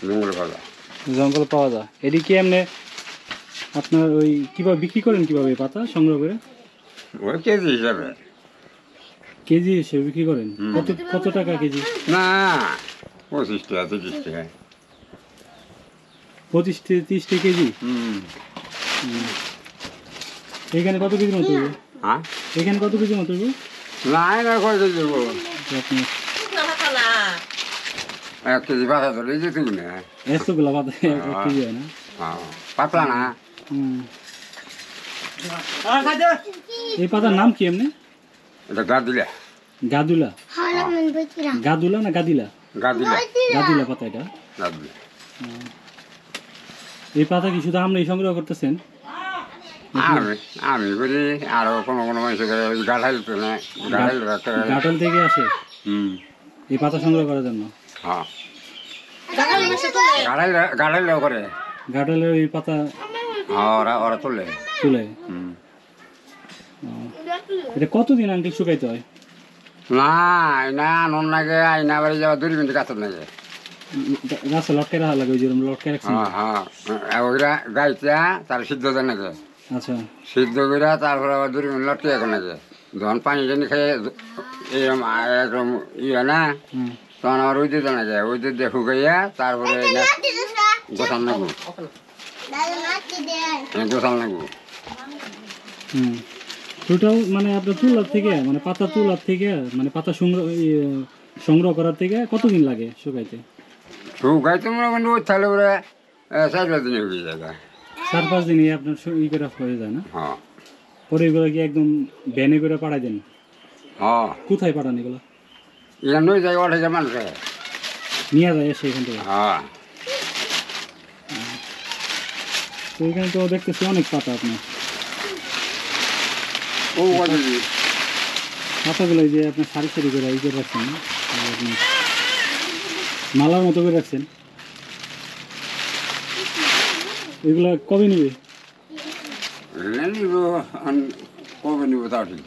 জঙ্গল পাওয়া যায়। এটি কি এমনি আপনার ওই কিভাবে বিক্রি করেন, কিভাবে পাতা সংগ্রহ করে? ওই কেজি হিসাবে। কেজি হিসেবে বিক্রি করেন? কত কত টাকা কেজি? না 25 টাকা 30 টাকা। 25 থেকে 30 টাকা কেজি। এখানে কত কেজির মতো হইব? হ্যাঁ এখানে কত কেজির মতো হইব? না কয় কেজি দেবো? আপনি 1 কেজি পাতা ধরে যেত না। এতগুলা পাতা 1 কেজি হয় না? পাতলা না। এই পাতার নাম কি এমনি? এটা গাদিলা। গাদুলা? গাদুলা না গাদিলা? গাদিলা। গাদিলা পাতা এটা? গাদিলা। এই পাতা কি শুধু আপনি সংগ্রহ করতেছেন? আমি করি, আরো কোনো মানুষ গাঠাইল তো না, গাটল থেকে আসে এই পাতা সংগ্রহ করার জন্য? হ্যাঁ গাঠাইলেও করে। গাটলের এই পাতা ওরা তুলে তুলে? এটা কতদিন আঙ্কেল শুকাইতে হয়? না আইনা আনন লাগে, আইনা বাড়ি যাওয়া 2 মিনিট গাছের লাগে। গাছে লটকে রাখা লাগে, ওই যেরকম লটকে রাখছেন? হ্যাঁ ওইরা গাইতা তার সিদ্ধ দেয় নাকি। আচ্ছা, সিদ্ধ করে তারপরে আবার 2 মিনিট লটকে এখন নাকি। যখন পানি টানি খেয়ে এরকম একদম ইয়ে না, তখন আবার ওই দিতে নাকি, ওই দিতে শুকাইয়া তারপরে গোসাল লাগবো, গোসাল লাগবো। টোটাল মানে আপনার তুলার থেকে, মানে পাতা তুলার থেকে, মানে পাতা সংগ্রহ করার থেকে কতদিন লাগে শুকাইতে? শুকাইতে মনে করেন ওই তাহলে ওরা 4-5 দিনে হয়ে যায়। 4-5 দিনে আপনার ই করে হয়ে যায় না? হ্যাঁ। পরে এগুলো কি একদম ভ্যানে করে পাঠাই দেন? হ্যাঁ। কোথায় পাঠান এগুলো? এখানে নই যায় 8,000 মানুষ নিয়ে যায় এসে এখান থেকে? হ্যাঁ। তো এখানে তো দেখতেছি অনেক পাতা আপনার। ও পাতাগুলো যে আপনার সারি সারি করে ই করে রাখছেন, আপনি মালার মতো করে রাখছেন, এগুলো কবে নিবে? কবে নিব তাও ঠিক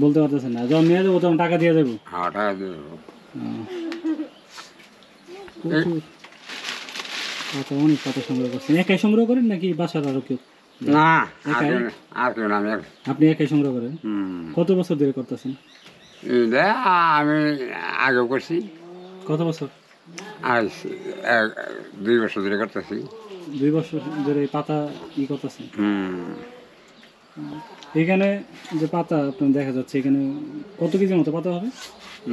বলতে পারতেছেন না। যখন নিয়ে যাবো তখন টাকা দিয়ে দেবো? হ্যাঁ টাকা দিয়ে দেবো। পাতা অনেক পাতা সংগ্রহ করছেন। একাই সংগ্রহ করেন নাকি বাসার আরো কেউ? না আর কেউ না, আপনি একাই সংগ্রহ করেন? কত বছর ধরে করতেছেন? আমি আগেও করছি। কত বছর? আজ 2 বছর ধরে করতেছি। 2 বছর ধরে পাতা ই করতেছেন? এখানে যে পাতা আপনার দেখা যাচ্ছে, এখানে কত কেজির মতো পাতা হবে?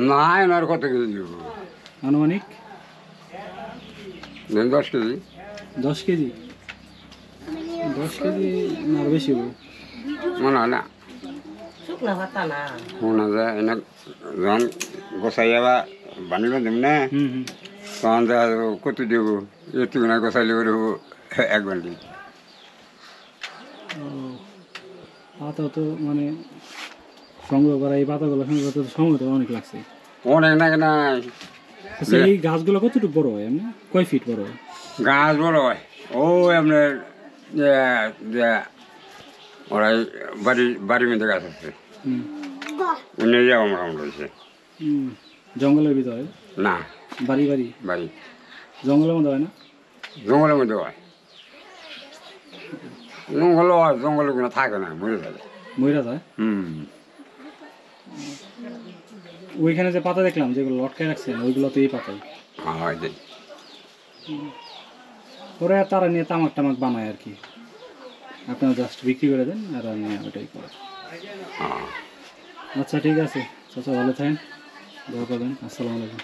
না আর কত কেজি দেবো? আনুমানিক 10 কেজি। 10 কেজি? 10 কেজি না আরো বেশি হবে মনে হয় না। শোনা যায় এনে যখন গোসাইয়া বা বানিয়ে দেব না, তখন দেখা যাবো কত দেব, একটু না গোসাইলে দেবো 1 ঘন্টা। পাতা তো মানে সংগ্রহ করা, এই পাতাগুলো সংগ্রহ করতে সময় তো অনেক লাগছে। অনেক নাকি নাই। এই গাছগুলো কতটুকু বড় হয় এমনি? কয় ফিট বড় হয়? গাছ বড় হয় ও আপনার ওরা বাড়ির মধ্যে গাছ আছে, নিয়ে যাওয়া মোটামুটি হয়েছে। জঙ্গলের ভিতরে না বাড়ি বাড়ি বাড়ি জঙ্গলের মধ্যে হয় না? জঙ্গলের মধ্যে হয়। জঙ্গলে কোনো থাকে না, মরে যায়। মইরা যায়? ওইখানে যে পাতা দেখলাম যেগুলো লটকায় রাখছেন, ওইগুলো তো এই পাতাই? হয়। ওরা তারা নিয়ে তামাক টামাক বানায় আর কি, আপনারা জাস্ট বিক্রি করে দেন আর নিয়ে ওটাই করে। আচ্ছা ঠিক আছে চাচা, ভালো থাকেন, দোয়া করবেন। আসসালামু আলাইকুম।